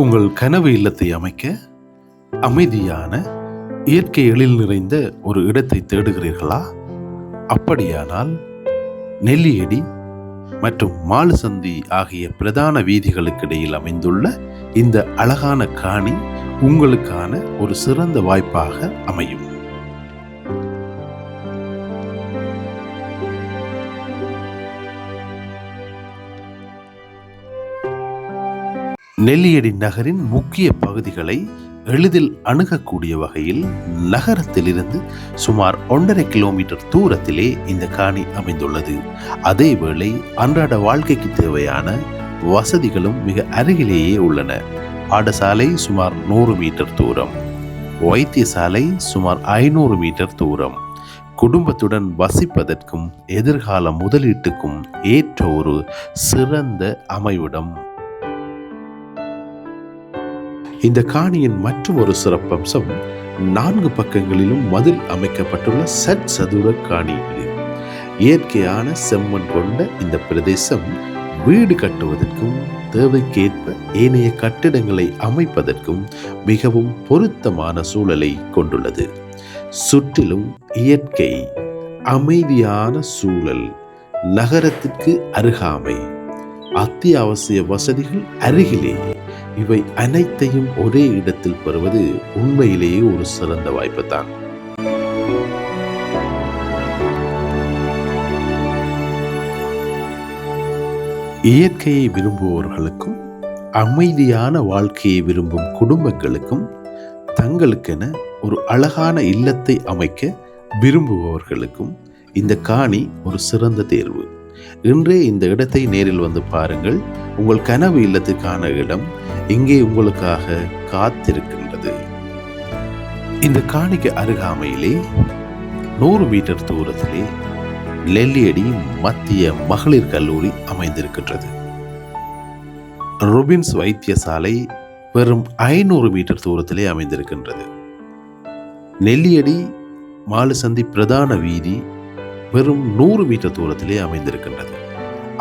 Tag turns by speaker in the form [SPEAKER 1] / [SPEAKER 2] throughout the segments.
[SPEAKER 1] உங்கள் கனவு இல்லத்தை அமைக்க அமைதியான இயற்கை எழில் நிறைந்த ஒரு இடத்தை தேடுகிறீர்களா? அப்படியானால் நெல்லியடி மற்றும் மாலுசந்தி ஆகிய பிரதான வீதிகளுக்கு இடையில் அமைந்துள்ள இந்த அழகான காணி உங்களுக்கான ஒரு சிறந்த வாய்ப்பாக அமையும். நெல்லியடி நகரின் முக்கிய பகுதிகளை எளிதில் அணுகக்கூடிய வகையில் நகரத்திலிருந்து சுமார் 1.5 கிலோமீட்டர் தூரத்திலே இந்த காணி அமைந்துள்ளது. அதேவேளை அன்றாட வாழ்க்கைக்கு தேவையான வசதிகளும் மிக அருகிலேயே உள்ளன. பாடசாலை சுமார் 100 மீட்டர் தூரம், வைத்தியசாலை சுமார் 500 மீட்டர் தூரம். குடும்பத்துடன் வசிப்பதற்கும் எதிர்கால முதலீட்டுக்கும் ஏற்ற ஒரு சிறந்த அமைவிடம். இந்த காணியின் மற்றும் ஒரு சிறப்பம்சம் 4 பக்கங்களிலும் மதில் அமைக்கப்பட்டுள்ள சதுர காணி. இயற்கையான செம்மண் கொண்ட இந்த பிரதேசம் வீடு கட்டுவதற்கும் தேவைக்கேற்ப ஏனைய கட்டிடங்களை அமைப்பதற்கும் மிகவும் பொருத்தமான சூழலை கொண்டுள்ளது. சுற்றிலும் இயற்கை, அமைதியான சூழல், நகரத்திற்கு அருகாமை, அத்தியாவசிய வசதிகள் அருகிலேயே, இவை அனைத்தையும் ஒரே இடத்தில் பெறுவது உண்மையிலேயே ஒரு சிறந்த வாய்ப்பு தான். இயற்கையை விரும்புபவர்களுக்கும் அமைதியான வாழ்க்கையை விரும்பும் குடும்பங்களுக்கும் தங்களுக்கென ஒரு அழகான இல்லத்தை அமைக்க விரும்புபவர்களுக்கும் இந்த காணி ஒரு சிறந்த தேர்வு. இன்றே இந்த இடத்தை நேரில் வந்து பாருங்கள். உங்கள் கனவு இல்லத்துக்கான இடம் இங்கே உங்களுக்காக காத்திருக்கின்றது. இந்த காணிக்கு அருகாமையிலே 100 மீட்டர் தூரத்திலே நெல்லியடி மத்திய மகளிர் கல்லூரி அமைந்திருக்கின்றது. ரோபின்ஸ் வைத்தியசாலை வெறும் 500 மீட்டர் தூரத்திலே அமைந்திருக்கின்றது. நெல்லியடி மாலுசந்தி பிரதான வீதி வெறும் 100 மீட்டர் தூரத்திலே அமைந்திருக்கின்றது.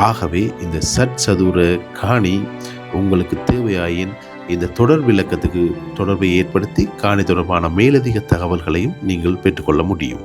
[SPEAKER 1] ஆகவே இந்த சதுர காணி உங்களுக்கு தேவையாயின் இந்த தொடர் விளக்கத்துக்கு தொடர்பை ஏற்படுத்தி காணி தொடர்பான மேலதிக தகவல்களையும் நீங்கள் பெற்றுக்கொள்ள முடியும்.